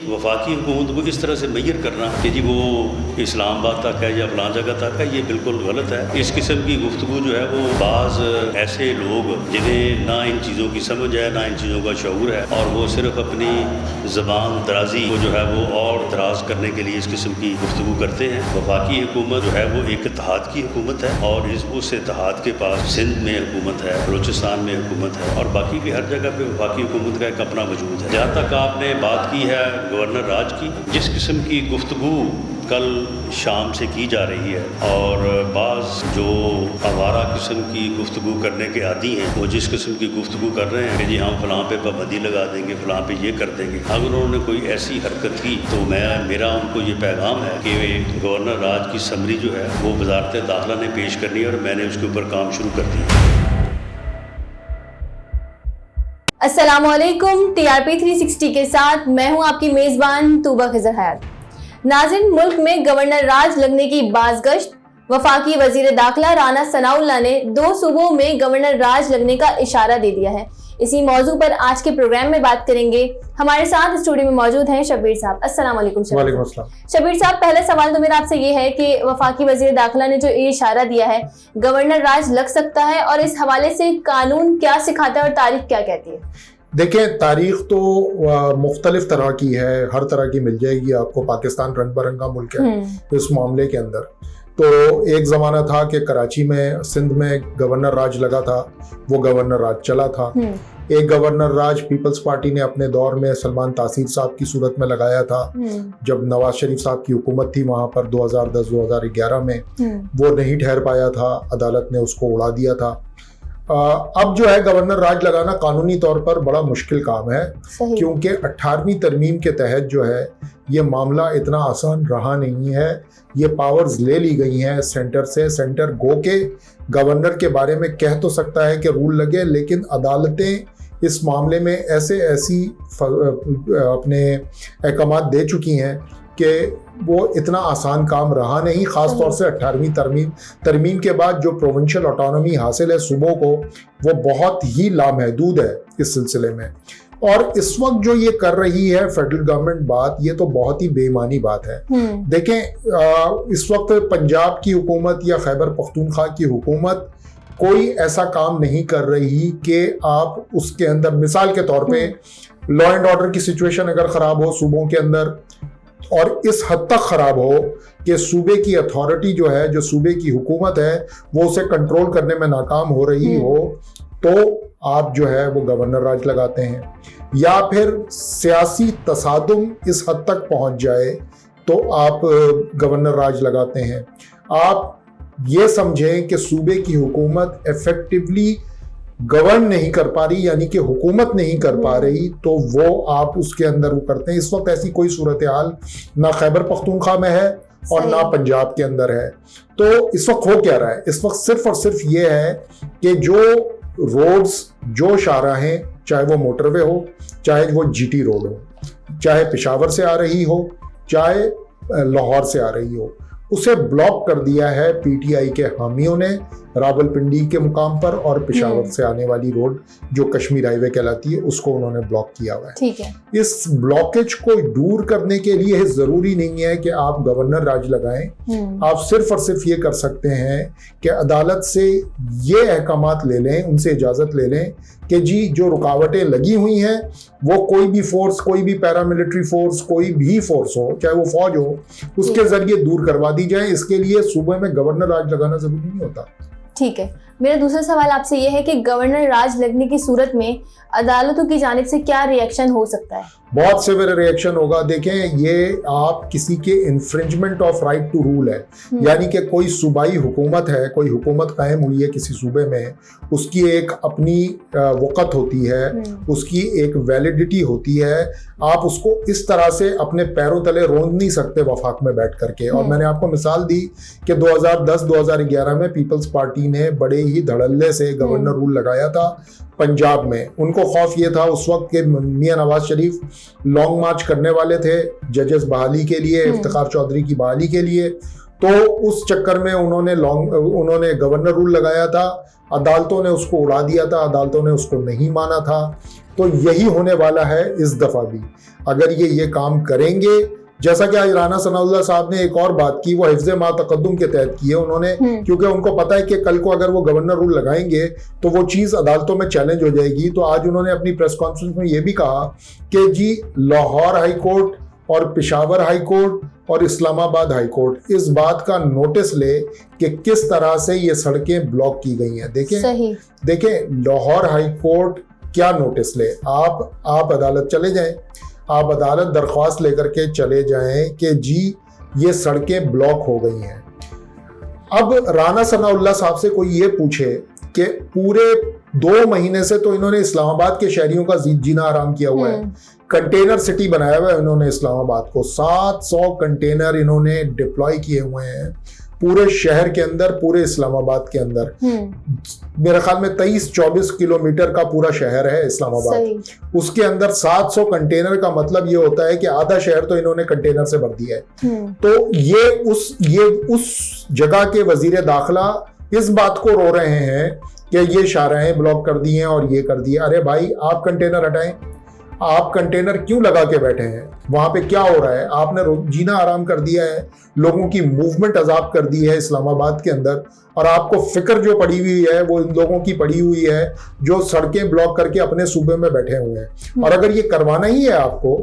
वफाकी हुकूमत को इस तरह से मैयर करना कि जी वो इस्लामाबाद तक है या फलां जगह तक है, ये बिल्कुल गलत है। इस किस्म की गुफ्तगू जो है वो बाज़ ऐसे लोग जिन्हें ना इन चीज़ों की समझ है ना इन चीज़ों का शऊर है और वो सिर्फ अपनी ज़बान दराजी को जो है वो और दराज करने के लिए इस किस्म की गुफ्तगू करते हैं। वफाकी हुकूमत जो है वो एक इत्तेहाद की हुकूमत है और उस इत्तेहाद के पास सिंध में हुकूमत है, बलूचिस्तान में हुकूमत है और बाकी भी हर जगह पे वफाकी हुकूमत का एक अपना वजूद है। जहाँ तक आपने बात की है गवर्नर राज की, जिस किस्म की गुफ्तगू कल शाम से की जा रही है और बाज़ जो आवारा किस्म की गुफ्तगू करने के आदी हैं वो जिस किस्म की गुफ्तगू कर रहे हैं कि जी हम फलां पे पाबंदी लगा देंगे, फलां पे ये कर देंगे, अगर उन्होंने कोई ऐसी हरकत की तो मेरा उनको ये पैगाम है कि गवर्नर राज की समरी जो है वो वज़ारत दाखिला ने पेश करनी है और मैंने उसके ऊपर काम शुरू कर दिया। अस्सलामुअलैकुम, TRP 360 के साथ मैं हूं आपकी मेज़बान तूबा खिज़र हयात। नाज़रीन, मुल्क में गवर्नर राज लगने की बाज़गश्त, वफाकी वज़ीर दाखिला राना सनाउल्लाह ने 2 सूबों में गवर्नर राज लगने का इशारा दे दिया है। इसी मौजू पर आज के प्रोग्राम में बात करेंगे। हमारे साथ स्टूडियो में मौजूद हैं शब्बीर साहब। अस्सलाम वालेकुम। वालेकुम अस्सलाम। शब्बीर साहब, पहला सवाल तो मेरा आपसे ये है कि वफाकी वज़ीर दाखिला ने जो ये इशारा दिया है गवर्नर राज लग सकता है और इस हवाले से कानून क्या सिखाता है और तारीख क्या कहती है? देखें, तारीख तो मुख्तलिफ तरह की है, हर तरह की मिल जाएगी आपको। पाकिस्तान रंग बिरंगा मुल्क है इस मामले के अंदर। तो एक ज़माना था कि कराची में, सिंध में गवर्नर राज लगा था, वो गवर्नर राज चला था। एक गवर्नर राज पीपल्स पार्टी ने अपने दौर में सलमान तासीर साहब की सूरत में लगाया था जब नवाज शरीफ साहब की हुकूमत थी वहाँ पर 2010-2011 में। वो नहीं ठहर पाया था, अदालत ने उसको उड़ा दिया था। अब जो है गवर्नर राज लगाना कानूनी तौर पर बड़ा मुश्किल काम है, क्योंकि 18वीं तरमीम के तहत जो है ये मामला इतना आसान रहा नहीं है। ये पावर्स ले ली गई हैं सेंटर से। सेंटर गो के गवर्नर के बारे में कह तो सकता है कि रूल लगे, लेकिन अदालतें इस मामले में ऐसी अपने अहकामात दे चुकी हैं कि वो इतना आसान काम रहा नहीं। ख़ास तौर से 18वीं तरमीम के बाद जो प्रोविंशियल ऑटोनॉमी हासिल है सूबों को, वो बहुत ही लामहदूद है इस सिलसिले में। और इस वक्त जो ये कर रही है फेडरल गवर्नमेंट बात, ये तो बहुत ही बेईमानी बात है। देखें, इस वक्त पंजाब की हुकूमत या खैबर पख्तूनख्वा की हुकूमत कोई ऐसा काम नहीं कर रही कि आप उसके अंदर, मिसाल के तौर पे लॉ एंड ऑर्डर की सिचुएशन अगर ख़राब हो सूबों के अंदर और इस हद तक ख़राब हो कि सूबे की अथॉरिटी जो है, जो सूबे की हुकूमत है, वो उसे कंट्रोल करने में नाकाम हो रही हो, तो आप जो है वो गवर्नर राज लगाते हैं। या फिर सियासी तसादुम इस हद तक पहुंच जाए तो आप गवर्नर राज लगाते हैं। आप ये समझें कि सूबे की हुकूमत इफेक्टिवली गवर्न नहीं कर पा रही, यानी कि हुकूमत नहीं कर पा रही, तो वो आप उसके अंदर वो करते हैं। इस वक्त ऐसी कोई सूरत हाल ना खैबर पख्तूनख्वा में है और ना पंजाब के अंदर है। तो इस वक्त हो क्या रहा है? इस वक्त सिर्फ और सिर्फ ये है कि जो रोड्स, जो शाहराहें, चाहे वो मोटरवे हो, चाहे वो GT रोड हो, चाहे पेशावर से आ रही हो, चाहे लाहौर से आ रही हो, उसे ब्लॉक कर दिया है PTI के हामियों ने रावलपिंडी के मुकाम पर, और पेशावर से आने वाली रोड जो कश्मीर हाईवे कहलाती है उसको उन्होंने ब्लॉक किया हुआ है। ठीक है। इस ब्लॉकेज को दूर करने के लिए जरूरी नहीं है कि आप गवर्नर राज लगाएं। आप सिर्फ और सिर्फ ये कर सकते हैं कि अदालत से ये अहकामात ले लें, उनसे इजाजत ले लें कि जी जो रुकावटें लगी हुई हैं वो कोई भी फोर्स, कोई भी पैरामिलिट्री फोर्स, कोई भी फोर्स हो, चाहे वो फौज हो, उसके जरिए दूर करवा दी जाए। इसके लिए सूबे में गवर्नर राज लगाना जरूरी नहीं होता। ठीक है। मेरा दूसरा सवाल आपसे यह है कि गवर्नर राज लगने की सूरत में अदालतों की जानिब से क्या रिएक्शन हो सकता है? बहुत सेवियर रिएक्शन होगा। देखें, ये आप किसी के infringement of right to rule है, यानी कि कोई सूबाई हुकूमत है, कोई हुकूमत कायम हुई है किसी सूबे में, उसकी एक अपनी वक़्त होती है, उसकी एक वैलिडिटी होती है। आप उसको इस तरह से अपने पैरों तले रोंद नहीं सकते वफाक में बैठ करके। और मैंने आपको मिसाल दी कि 2010-2011 में पीपल्स पार्टी ने बड़े ही धड़ल्ले से गवर्नर रूल लगाया था पंजाब में। उनको खौफ ये था उस वक्त के मियां नवाज शरीफ लॉन्ग मार्च करने वाले थे जजेस बहाली के लिए, इफ्तिखार चौधरी की बहाली के लिए, तो उस चक्कर में उन्होंने गवर्नर रूल लगाया था, अदालतों ने उसको उड़ा दिया था, अदालतों ने उसको नहीं माना था। तो यही होने वाला है इस दफा भी, अगर ये काम करेंगे। जैसा कि आज राना सनाउल्लाह साहब ने एक और बात की, वो हिफ्ज़ मा तक़द्दुम के तहत की है उन्होंने, क्योंकि उनको पता है कि कल को अगर वो गवर्नर रूल लगाएंगे तो वो चीज़ अदालतों में चैलेंज हो जाएगी। तो आज उन्होंने अपनी प्रेस कॉन्फ्रेंस में ये भी कहा कि जी लाहौर हाई कोर्ट और पेशावर हाई कोर्ट और इस्लामाबाद हाई कोर्ट इस बात का नोटिस ले कि किस तरह से ये सड़कें ब्लॉक की गई हैं। देखें लाहौर हाई कोर्ट क्या नोटिस ले, आप अदालत चले जाएं, आप अदालत दरख्वास्त लेकर के चले जाएं कि जी ये सड़कें ब्लॉक हो गई हैं। अब राना सनाउल्लाह साहब से कोई ये पूछे कि पूरे 2 महीने से तो इन्होंने इस्लामाबाद के शहरियों का जीना आराम किया हुआ है, कंटेनर सिटी बनाया हुआ है इन्होंने इस्लामाबाद को, 700 कंटेनर इन्होंने डिप्लॉय किए हुए हैं पूरे शहर के अंदर, पूरे इस्लामाबाद के अंदर। मेरे ख्याल में 23-24 किलोमीटर का पूरा शहर है इस्लामाबाद, उसके अंदर 700 कंटेनर का मतलब ये होता है कि आधा शहर तो इन्होंने कंटेनर से भर दिया है। तो ये उस जगह के वजीर दाखिला इस बात को रो रहे हैं कि ये शाहराहें ब्लॉक कर दी हैं और ये कर दिया। अरे भाई आप कंटेनर हटाएं, आप कंटेनर क्यों लगा के बैठे हैं? वहां पे क्या हो रहा है? आपने जीना आराम कर दिया है, लोगों की मूवमेंट अजाब कर दी है इस्लामाबाद के अंदर, और आपको फिक्र जो पड़ी हुई है वो इन लोगों की पड़ी हुई है जो सड़कें ब्लॉक करके अपने सूबे में बैठे हुए हैं। और अगर ये करवाना ही है आपको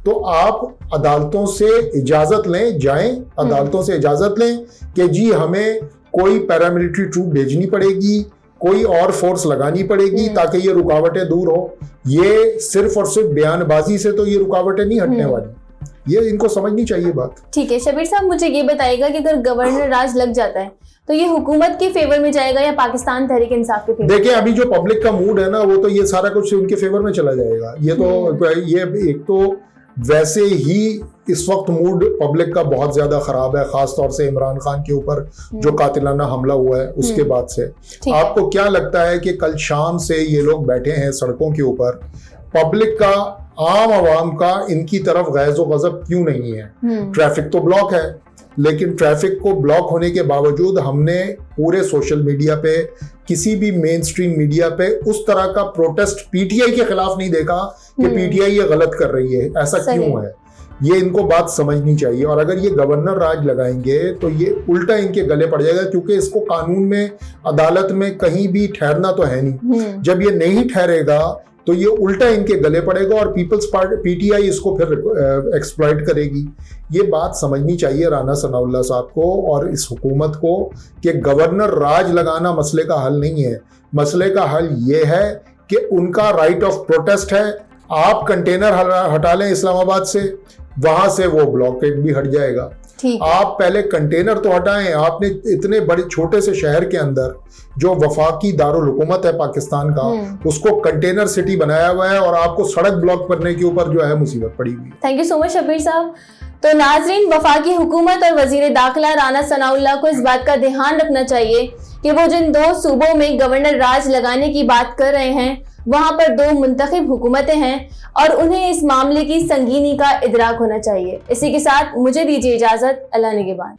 तो आप अदालतों से इजाजत लें, जाएं अदालतों से इजाजत लें कि जी हमें कोई पैरामिलिट्री ट्रूप भेजनी पड़ेगी, कोई और फोर्स लगानी पड़ेगी ताकि ये रुकावटें दूर हो। ये सिर्फ और सिर्फ बयानबाजी से तो ये रुकावटें नहीं हटने वाली, ये इनको समझनी चाहिए बात। ठीक है शबीर साहब, मुझे ये बताइएगा कि अगर गवर्नर राज लग जाता है तो ये हुकूमत के फेवर में जाएगा या पाकिस्तान तहरीक इंसाफ के फेवर? देखिए अभी जो पब्लिक का मूड है ना वो तो ये सारा कुछ उनके फेवर में चला जाएगा। ये एक तो वैसे ही इस वक्त मूड पब्लिक का बहुत ज्यादा खराब है, खास तौर से इमरान खान के ऊपर जो कातिलाना हमला हुआ है उसके बाद से। आपको क्या लगता है कि कल शाम से ये लोग बैठे हैं सड़कों के ऊपर, पब्लिक का, आम आवाम का इनकी तरफ गैज़ो गज़ब क्यों नहीं है? ट्रैफिक तो ब्लॉक है, लेकिन ट्रैफिक को ब्लॉक होने के बावजूद हमने पूरे सोशल मीडिया पे, किसी भी मेन स्ट्रीम मीडिया पे उस तरह का प्रोटेस्ट पीटीआई के खिलाफ नहीं देखा कि पीटीआई ये गलत कर रही है। ऐसा क्यों है? ये इनको बात समझनी चाहिए। और अगर ये गवर्नर राज लगाएंगे तो ये उल्टा इनके गले पड़ जाएगा, क्योंकि इसको कानून में, अदालत में कहीं भी ठहरना तो है नहीं। जब ये नहीं ठहरेगा तो ये उल्टा इनके गले पड़ेगा और पीपल्स पार्टी पीटीआई इसको फिर एक्सप्लॉइट करेगी। ये बात समझनी चाहिए राना सनाउल्लाह साहब को और इस हुकूमत को कि गवर्नर राज लगाना मसले का हल नहीं है। मसले का हल ये है कि उनका राइट ऑफ प्रोटेस्ट है। आप कंटेनर हटा लें इस्लामाबाद से, वहां से वो ब्लॉकेड भी हट जाएगा। आप पहले कंटेनर तो हटाएं। आपने इतने बड़े छोटे से शहर के अंदर जो वफाकी दारुल हुकूमत है पाकिस्तान का, उसको कंटेनर सिटी बनाया हुआ है और आपको सड़क ब्लॉक करने के ऊपर जो है मुसीबत पड़ी हुई। Thank you so much Shabir साहब। तो नाजरीन, वफाकी हुकूमत और वजीर दाखिला राना सनाउल्लाह को इस बात का ध्यान रखना चाहिए कि वो जिन 2 सूबों में गवर्नर राज लगाने की बात कर रहे हैं वहां पर 2 मुंतखब हुकूमतें हैं और उन्हें इस मामले की संगीनी का इदराक होना चाहिए। इसी के साथ मुझे दीजिए इजाजत। अल्लाह निगहबान।